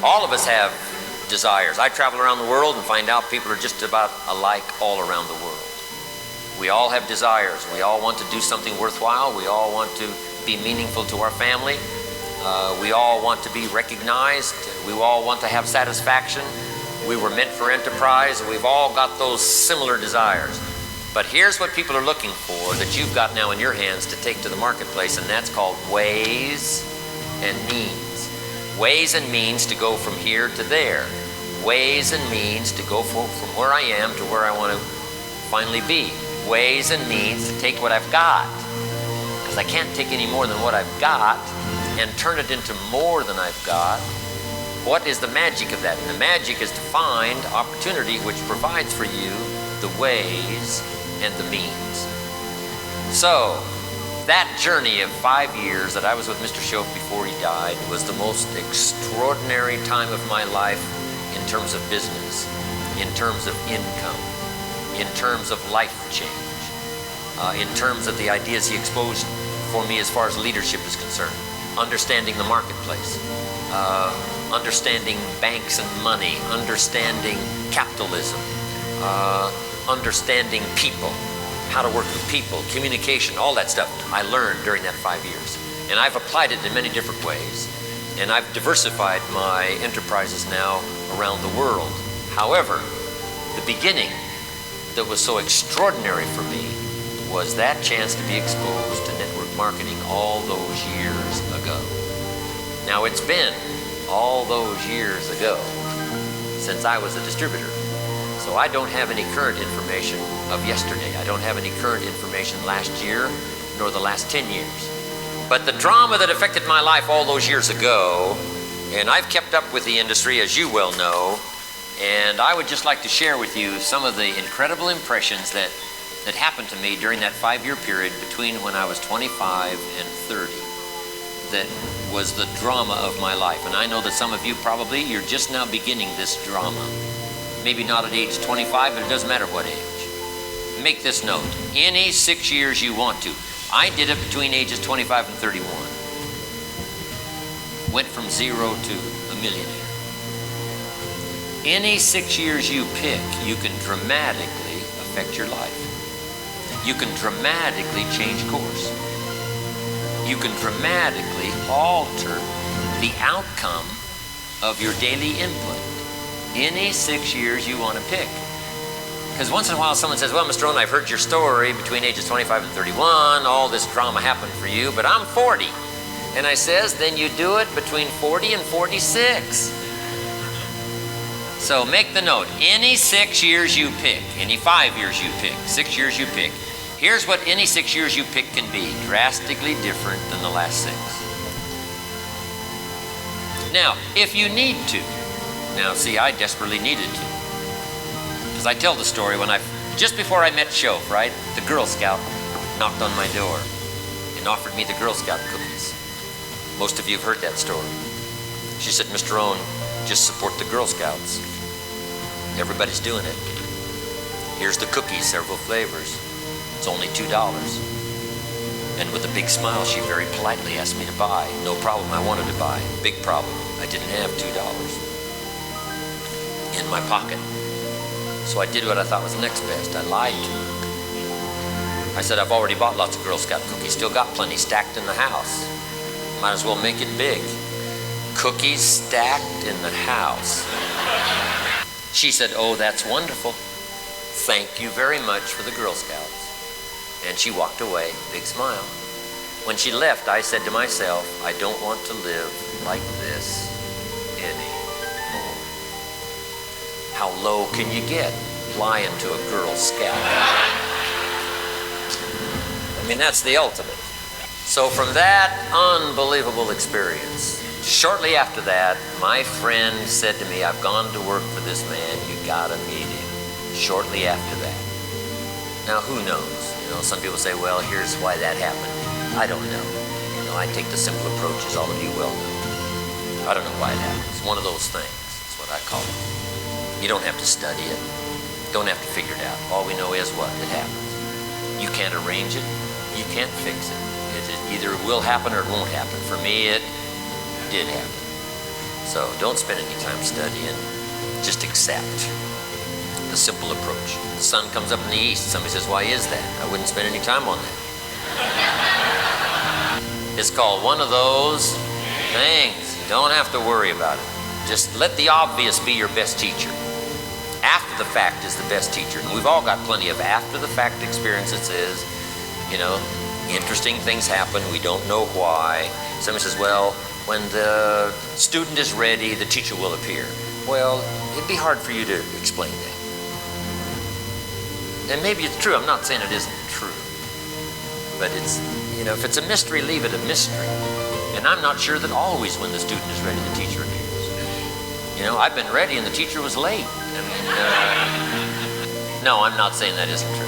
All of us have desires. I travel around the world and find out people are just about alike all around the world. We all have desires. We all want to do something worthwhile. We all want to be meaningful to our family. We all want to be recognized. We all want to have satisfaction. We were meant for enterprise. We've all got those similar desires. But here's what people are looking for that you've got now in your hands to take to the marketplace, and that's called ways and means. Ways and means to go from here to there. Ways and means to go from where I am to where I want to finally be. Ways and means to take what I've got, because I can't take any more than what I've got and turn it into more than I've got. What is the magic of that? And the magic is to find opportunity which provides for you the ways and the means. So that journey of 5 years that I was with Mr. Shoaff before he died was the most extraordinary time of my life in terms of business, in terms of income, in terms of life change, in terms of the ideas he exposed for me as far as leadership is concerned, understanding the marketplace, understanding banks and money, understanding capitalism, understanding people, how to work with people, communication, all that stuff I learned during that 5 years. And I've applied it in many different ways. And I've diversified my enterprises now around the world. However, the beginning that was so extraordinary for me was that chance to be exposed to network marketing all those years ago. Now it's been all those years ago since I was a distributor. So I don't have any current information of yesterday. I don't have any current information last year, nor the last 10 years. But the drama that affected my life all those years ago, and I've kept up with the industry, as you well know, and I would just like to share with you some of the incredible impressions that happened to me during that 5-year period between when I was 25 and 30. That was the drama of my life. And I know that some of you probably, you're just now beginning this drama. Maybe not at age 25, but it doesn't matter what age. Make this note. Any 6 years you want to. I did it between ages 25 and 31. Went from 0 to a millionaire. Any 6 years you pick, you can dramatically affect your life. You can dramatically change course. You can dramatically alter the outcome of your daily input. Any 6 years you want to pick. Because once in a while someone says, well, Mr. Rhon, I've heard your story between ages 25 and 31, all this drama happened for you, but I'm 40. And I says, then you do it between 40 and 46. So make the note, any 6 years you pick, any 5 years you pick, 6 years you pick, here's what any 6 years you pick can be, drastically different than the last 6. Now, if you need to, now see, I desperately needed to. Because I tell the story when just before I met Shoaff, right, the Girl Scout knocked on my door and offered me the Girl Scout cookies. Most of you have heard that story. She said, Mr. Rhon, just support the Girl Scouts. Everybody's doing it. Here's the cookies, several flavors. It's only $2. And with a big smile, she very politely asked me to buy. No problem, I wanted to buy. Big problem, I didn't have $2 in my pocket. So I did what I thought was next best. I lied to her. I said, I've already bought lots of Girl Scout cookies, still got plenty stacked in the house. Might as well make it big. Cookies stacked in the house. She said, oh, that's wonderful. Thank you very much for the Girl Scouts. And she walked away, big smile. When she left, I said to myself, I don't want to live like this anymore. How low can you get lying to a Girl Scout? I mean, that's the ultimate. So from that unbelievable experience, shortly after that, my friend said to me, I've gone to work for this man, you gotta meet him. Shortly after that. Now, who knows? You know, some people say, well, here's why that happened. I don't know. You know, I take the simple approach, as all of you well know. I don't know why it happened. It's one of those things. That's what I call it. You don't have to study it. Don't have to figure it out. All we know is what? It happens. You can't arrange it. You can't fix it. It either will happen or it won't happen. For me, it did happen. So don't spend any time studying. Just accept the simple approach. The sun comes up in the east. Somebody says, why is that? I wouldn't spend any time on that. It's called one of those things. You don't have to worry about it. Just let the obvious be your best teacher. After the fact is the best teacher. And we've all got plenty of after the fact experience that says, interesting things happen. We don't know why. Somebody says, well, when the student is ready, the teacher will appear. Well, it'd be hard for you to explain that. And maybe it's true. I'm not saying it isn't true. But it's, if it's a mystery, leave it a mystery. And I'm not sure that always when the student is ready, the teacher appears. I've been ready and the teacher was late. No, I'm not saying that isn't true.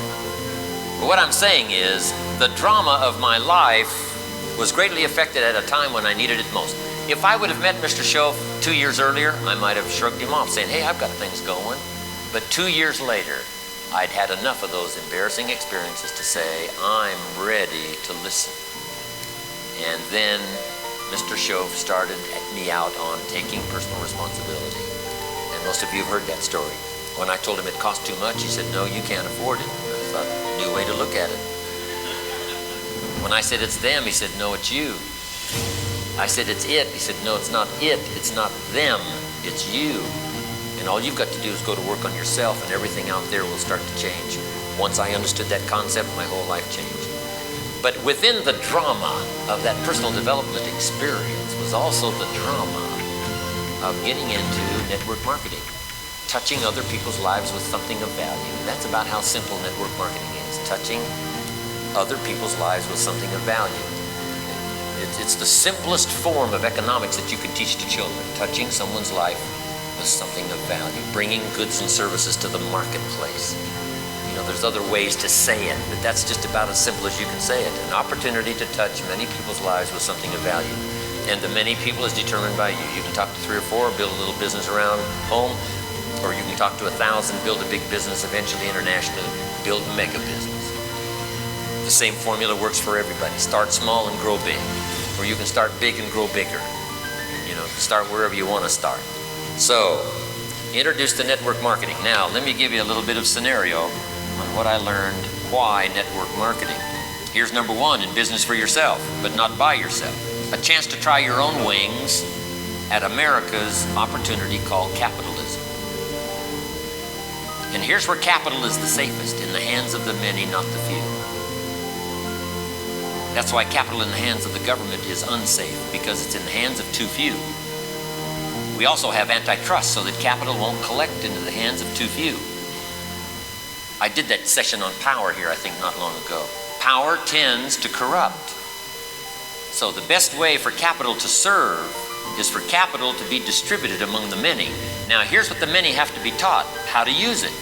But what I'm saying is the drama of my life was greatly affected at a time when I needed it most. If I would have met Mr. Schoaf 2 years earlier, I might have shrugged him off saying, hey, I've got things going. But 2 years later, I'd had enough of those embarrassing experiences to say, I'm ready to listen. And then Mr. Schoaf started me out on taking personal responsibility. And most of you have heard that story. When I told him it cost too much, he said, no, you can't afford it. I thought, new way to look at it. When I said it's them, he said, no, it's you. I said it's it. He said, no, it's not it. It's not them. It's you. And all you've got to do is go to work on yourself and everything out there will start to change. Once I understood that concept, my whole life changed. But within the drama of that personal development experience was also the drama of getting into network marketing, touching other people's lives with something of value. That's about how simple network marketing is, touching other people's lives with something of value. It's the simplest form of economics that you can teach to children, touching someone's life with something of value, bringing goods and services to the marketplace. There's other ways to say it, but that's just about as simple as you can say it. An opportunity to touch many people's lives with something of value. And the many people is determined by you. You can talk to 3 or 4, build a little business around home, or you can talk to 1,000, build a big business, eventually internationally, build a mega business. The same formula works for everybody. Start small and grow big. Or you can start big and grow bigger. Start wherever you want to start. So, introduce to network marketing. Now, let me give you a little bit of scenario on what I learned, why network marketing. Here's number 1, in business for yourself, but not by yourself. A chance to try your own wings at America's opportunity called capitalism. And here's where capital is the safest, in the hands of the many, not the few. That's why capital in the hands of the government is unsafe, because it's in the hands of too few. We also have antitrust so that capital won't collect into the hands of too few. I did that session on power here, I think, not long ago. Power tends to corrupt. So the best way for capital to serve is for capital to be distributed among the many. Now, here's what the many have to be taught, how to use it.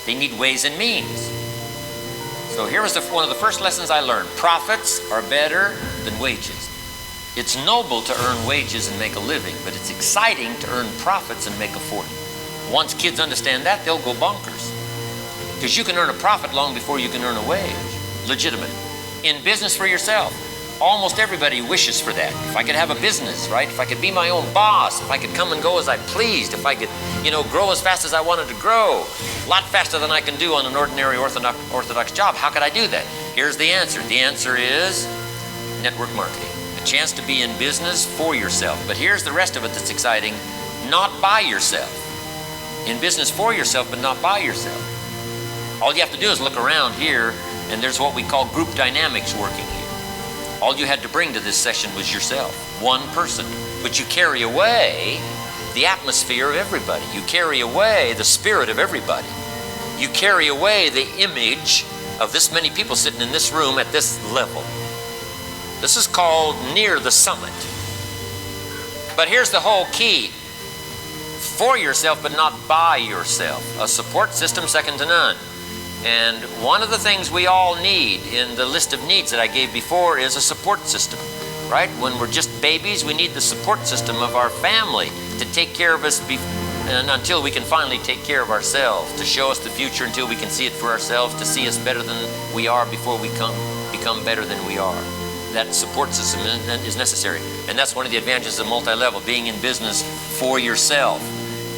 They need ways and means. So here was one of the first lessons I learned. Profits are better than wages. It's noble to earn wages and make a living, but it's exciting to earn profits and make a fortune. Once kids understand that, they'll go bonkers. Because you can earn a profit long before you can earn a wage. Legitimate. In business for yourself, almost everybody wishes for that. If I could have a business, right? If I could be my own boss, if I could come and go as I pleased, if I could, grow as fast as I wanted to grow, a lot faster than I can do on an ordinary orthodox job. How could I do that? Here's the answer. The answer is network marketing. A chance to be in business for yourself. But here's the rest of it that's exciting. Not by yourself. In business for yourself, but not by yourself. All you have to do is look around here, and there's what we call group dynamics working here. All you had to bring to this session was yourself, one person. But you carry away the atmosphere of everybody. You carry away the spirit of everybody. You carry away the image of this many people sitting in this room at this level. This is called near the summit. But here's the whole key. For yourself, but not by yourself. A support system second to none. And one of the things we all need in the list of needs that I gave before is a support system, right? When we're just babies, we need the support system of our family to take care of us and until we can finally take care of ourselves, to show us the future until we can see it for ourselves, to see us better than we are before we become better than we are. that support system is necessary. And that's one of the advantages of multi-level, being in business for yourself,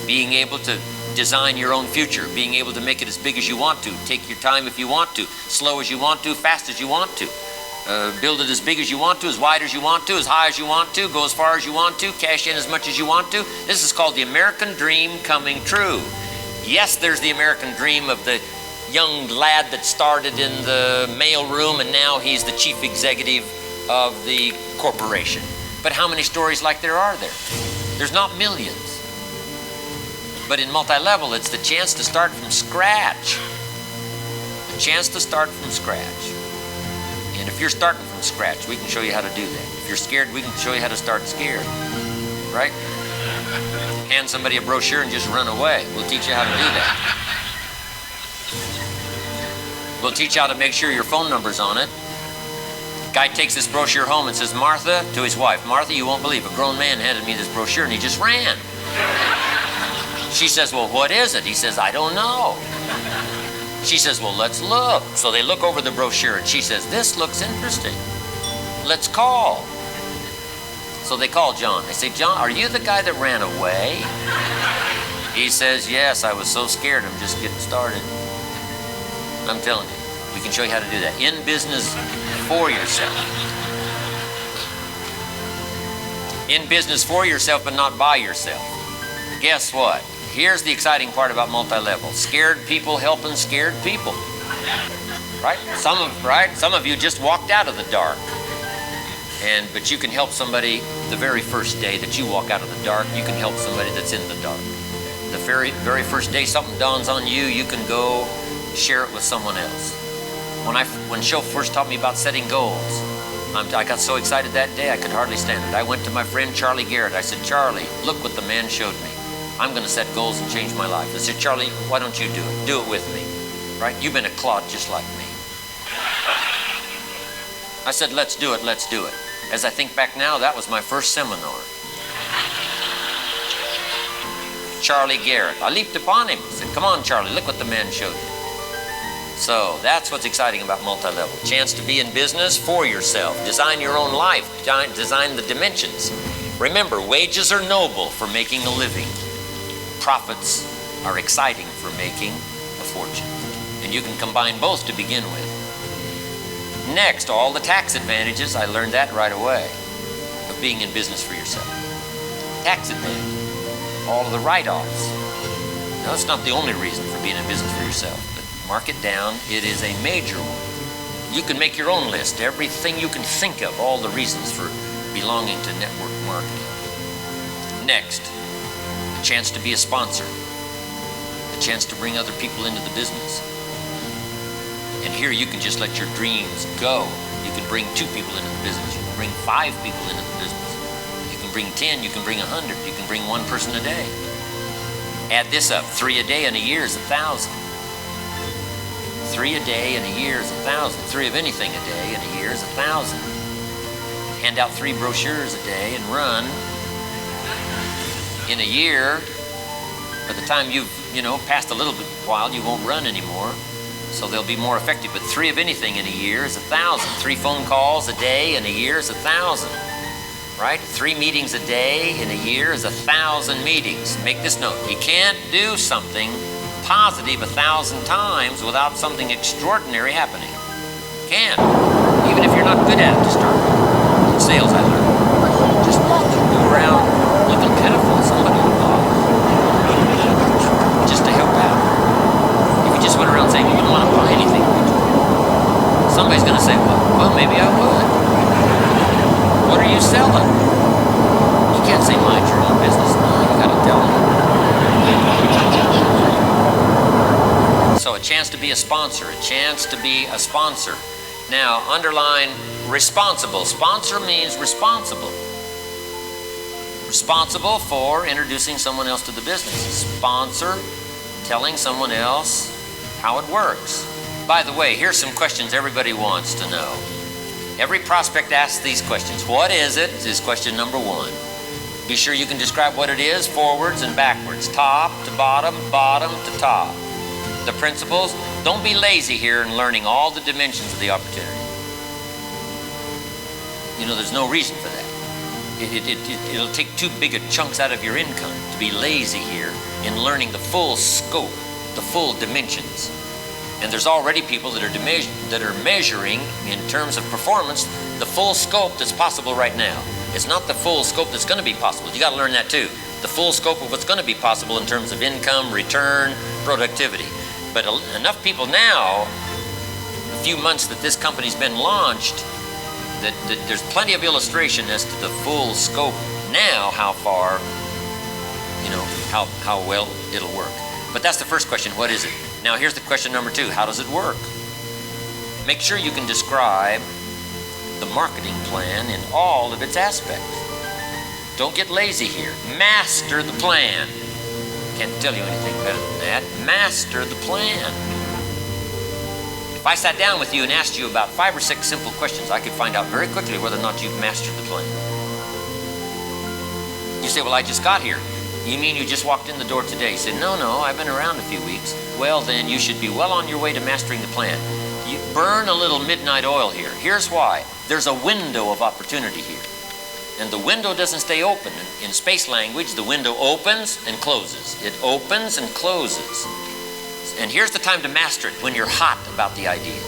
being able to design your own future, being able to make it as big as you want to, take your time if you want to, slow as you want to, fast as you want to. Build it as big as you want to, as wide as you want to, as high as you want to, go as far as you want to, cash in as much as you want to. This is called the American dream coming true. Yes, there's the American dream of the young lad that started in the mailroom and now he's the chief executive of the corporation. But how many stories like there are there? There's not millions. But in multi-level, it's the chance to start from scratch. The chance to start from scratch. And if you're starting from scratch, we can show you how to do that. If you're scared, we can show you how to start scared. Right? Hand somebody a brochure and just run away. We'll teach you how to do that. We'll teach you how to make sure your phone number's on it. Guy takes this brochure home and says, Martha, to his wife, Martha, you won't believe, a grown man handed me this brochure and he just ran. She says, well, what is it? He says, I don't know. She says, well, let's look. So they look over the brochure and she says, this looks interesting. Let's call. So they call John. They say, John, are you the guy that ran away? He says, yes, I was so scared. I'm just getting started. I'm telling you, we can show you how to do that. In business for yourself. In business for yourself, but not by yourself. Guess what? Here's the exciting part about multi-level. Scared people helping scared people. Right? Some of you just walked out of the dark. But you can help somebody the very first day that you walk out of the dark. You can help somebody that's in the dark. The very first day something dawns on you, you can go share it with someone else. When Show first taught me about setting goals, I got so excited that day I could hardly stand it. I went to my friend Charlie Garrett. I said, Charlie, look what the man showed me. I'm going to set goals and change my life. I said, Charlie, why don't you do it? Do it with me. Right? You've been a clod just like me. I said, let's do it, let's do it. As I think back now, that was my first seminar. Charlie Garrett. I leaped upon him. I said, come on, Charlie, look what the man showed you. So that's what's exciting about multi-level. Chance to be in business for yourself. Design your own life. Design the dimensions. Remember, wages are noble for making a living. Profits are exciting for making a fortune. And you can combine both to begin with. Next, all the tax advantages. I learned that right away of being in business for yourself. Tax advantage. All of the write-offs. Now, that's not the only reason for being in business for yourself. Mark it down. It is a major one. You can make your own list. Everything you can think of, all the reasons for belonging to network marketing. Next, a chance to be a sponsor. A chance to bring other people into the business. And here you can just let your dreams go. You can bring 2 people into the business. You can bring 5 people into the business. You can bring 10. You can bring 100. You can bring 1 person a day. Add this up. 3 a day in a year is 1,000. 3 a day in a year is 1,000. 3 of anything a day in a year is 1,000. Hand out 3 brochures a day and run. In a year, by the time you've passed a little bit while, you won't run anymore. So they'll be more effective. But 3 of anything in a year is 1,000. 3 phone calls a day in a year is 1,000. Right? 3 meetings a day in a year is 1,000 meetings. Make this note. You can't do something positive 1,000 times without something extraordinary happening. Can't. Even if you're not good at it to start. In sales, I learned. Just go around looking pitiful. Somebody will pause. Just to help out. If you just went around saying you don't want to buy anything, somebody's going to say, well, maybe I would. What are you selling? You can't say mind your own business. No, you got to tell them. So a chance to be a sponsor, a chance to be a sponsor. Now, underline responsible. Sponsor means responsible. Responsible for introducing someone else to the business. Sponsor, telling someone else how it works. By the way, here's some questions everybody wants to know. Every prospect asks these questions. What is it? Is question number 1. Be sure you can describe what it is forwards and backwards, top to bottom, bottom to top. The principles, don't be lazy here in learning all the dimensions of the opportunity. there's no reason for that. It'll take too big a chunks out of your income to be lazy here in learning the full scope, the full dimensions. And there's already people that are measuring in terms of performance the full scope that's possible right now. It's not the full scope that's going to be possible. You got to learn that too. The full scope of what's going to be possible in terms of income, return, productivity. But enough people now, a few months that this company's been launched, that there's plenty of illustration as to the full scope now, how far, how well it'll work. But that's the first question, what is it? Now here's the question number 2, how does it work? Make sure you can describe the marketing plan in all of its aspects. Don't get lazy here. Master the plan. Can't tell you anything better than that. Master the plan. If I sat down with you and asked you about 5 or 6 simple questions, I could find out very quickly whether or not you've mastered the plan. You say, well, I just got here. You mean you just walked in the door today? You say, no, I've been around a few weeks. Well, then you should be well on your way to mastering the plan. You burn a little midnight oil here. Here's why. There's a window of opportunity here. And the window doesn't stay open. In space language, the window opens and closes. It opens and closes. And here's the time to master it, when you're hot about the idea.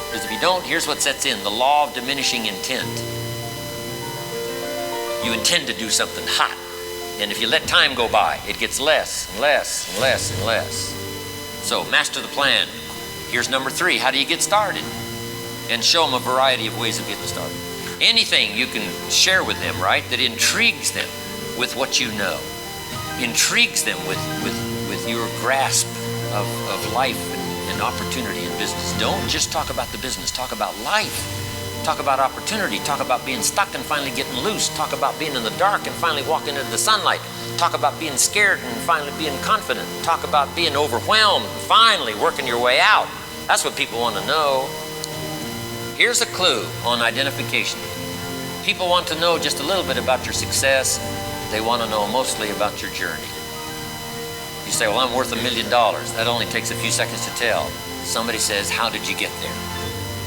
Because if you don't, here's what sets in, the law of diminishing intent. You intend to do something hot. And if you let time go by, it gets less and less and less and less. So master the plan. Here's number 3, how do you get started? And show them a variety of ways of getting started. Anything you can share with them, right, that intrigues them with what you know. Intrigues them with your grasp of life and opportunity in business. Don't just talk about the business, talk about life. Talk about opportunity, talk about being stuck and finally getting loose. Talk about being in the dark and finally walking into the sunlight. Talk about being scared and finally being confident. Talk about being overwhelmed and finally working your way out. That's what people want to know. Here's a clue on identification. People want to know just a little bit about your success. They want to know mostly about your journey. You say, well, I'm worth $1 million. That only takes a few seconds to tell. Somebody says, how did you get there?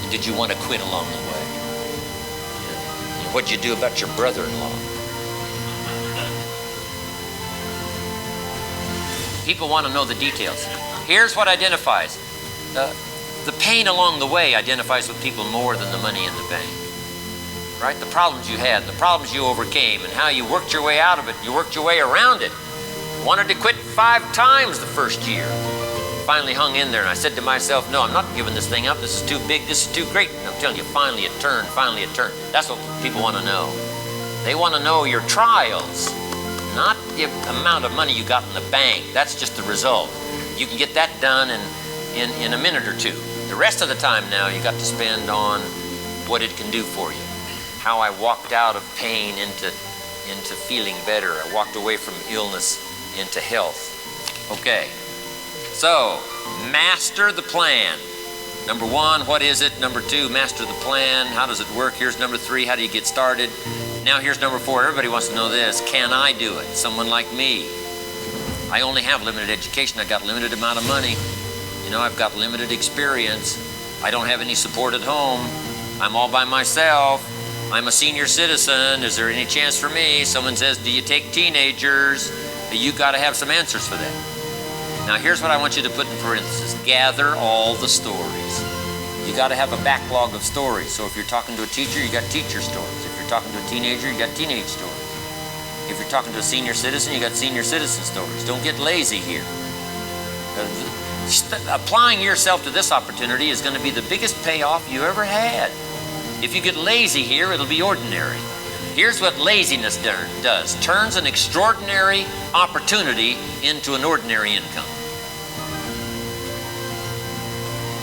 And did you want to quit along the way? What'd you do about your brother-in-law? People want to know the details. Here's what identifies. The pain along the way identifies with people more than the money in the bank. Right? The problems you had, the problems you overcame, and how you worked your way out of it, you worked your way around it. Wanted to quit 5 times the first year. Finally hung in there, and I said to myself, no, I'm not giving this thing up. This is too big, this is too great. And I'm telling you, finally it turned, finally it turned. That's what people want to know. They want to know your trials, not the amount of money you got in the bank. That's just the result. You can get that done in a minute or 2. The rest of the time now you got to spend on what it can do for you. How I walked out of pain into feeling better. I walked away from illness into health. Okay. So, master the plan. Number 1, what is it? Number 2, master the plan. How does it work? Here's number 3, how do you get started? Now here's number 4, everybody wants to know this. Can I do it? Someone like me. I only have limited education. I've got limited amount of money. I've got limited experience. I don't have any support at home. I'm all by myself. I'm a senior citizen. Is there any chance for me? Someone says, do you take teenagers? You got to have some answers for that. Now here's what I want you to put in parentheses. Gather all the stories. You got to have a backlog of stories. So if you're talking to a teacher, you got teacher stories. If you're talking to a teenager, you got teenage stories. If you're talking to a senior citizen, you got senior citizen stories. Don't get lazy here. Applying yourself to this opportunity is going to be the biggest payoff you ever had. If you get lazy here, it'll be ordinary. Here's what laziness does. Turns an extraordinary opportunity into an ordinary income.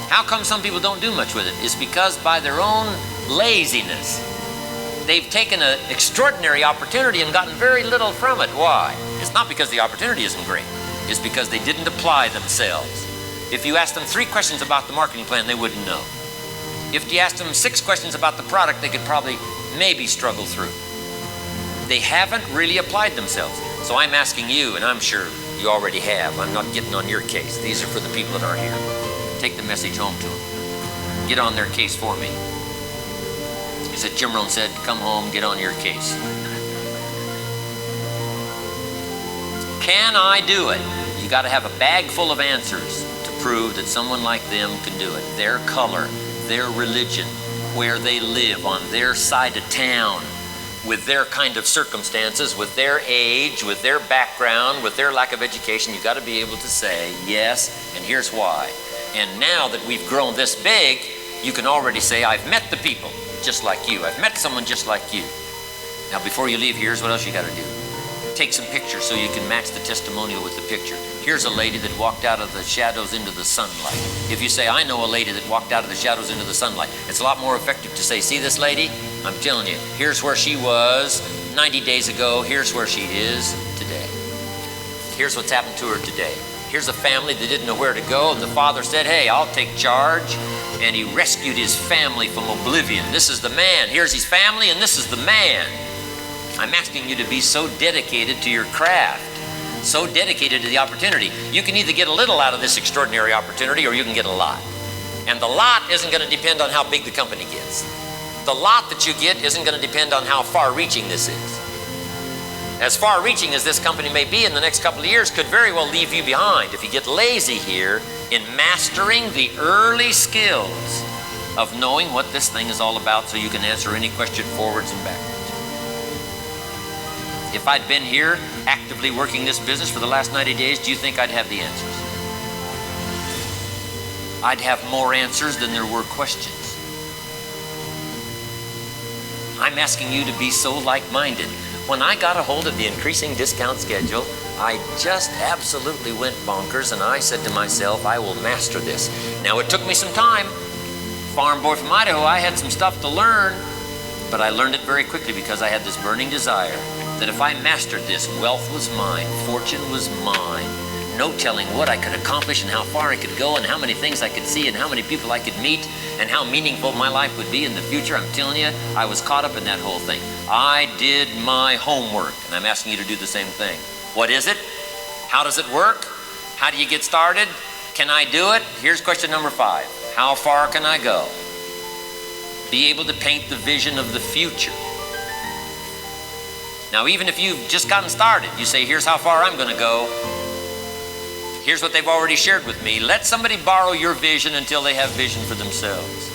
How come some people don't do much with it? It's because by their own laziness, they've taken an extraordinary opportunity and gotten very little from it. Why? It's not because the opportunity isn't great. It's because they didn't apply themselves. If you asked them 3 questions about the marketing plan, they wouldn't know. If you asked them 6 questions about the product, they could probably maybe struggle through. They haven't really applied themselves. So I'm asking you, and I'm sure you already have. I'm not getting on your case. These are for the people that are here. Take the message home to them. Get on their case for me. things that Jim Rhon said, come home, get on your case. Can I do it? You got to have a bag full of answers to prove that someone like them can do it. Their color, their religion, where they live, on their side of town, with their kind of circumstances, with their age, with their background, with their lack of education. You got to be able to say, yes, and here's why. And now that we've grown this big, you can already say, I've met the people just like you. I've met someone just like you. Now, before you leave, here's what else you got to do. Take some pictures so you can match the testimonial with the picture. Here's a lady that walked out of the shadows into the sunlight. If you say, I know a lady that walked out of the shadows into the sunlight, it's a lot more effective to say, see this lady? I'm telling you, here's where she was 90 days ago. Here's where she is today. Here's what's happened to her today. Here's a family that didn't know where to go, and the father said, hey, I'll take charge. And he rescued his family from oblivion. This is the man. Here's his family, and this is the man. I'm asking you to be so dedicated to your craft, so dedicated to the opportunity. You can either get a little out of this extraordinary opportunity, or you can get a lot. And the lot isn't going to depend on how big the company gets. The lot that you get isn't going to depend on how far-reaching this is. As far-reaching as this company may be in the next couple of years, could very well leave you behind if you get lazy here in mastering the early skills of knowing what this thing is all about, so you can answer any question forwards and backwards. If I'd been here actively working this business for the last 90 days, do you think I'd have the answers? I'd have more answers than there were questions. I'm asking you to be so like-minded. When I got a hold of the increasing discount schedule, I just absolutely went bonkers, and I said to myself, I will master this. Now, it took me some time. Farm boy from Idaho, I had some stuff to learn, but I learned it very quickly because I had this burning desire that if I mastered this, wealth was mine, fortune was mine, no telling what I could accomplish and how far I could go and how many things I could see and how many people I could meet and how meaningful my life would be in the future. I'm telling you, I was caught up in that whole thing. I did my homework, and I'm asking you to do the same thing. What is it? How does it work? How do you get started? Can I do it? Here's question number 5. How far can I go? Be able to paint the vision of the future. Now, even if you've just gotten started, you say, here's how far I'm going to go. Here's what they've already shared with me. Let somebody borrow your vision until they have vision for themselves.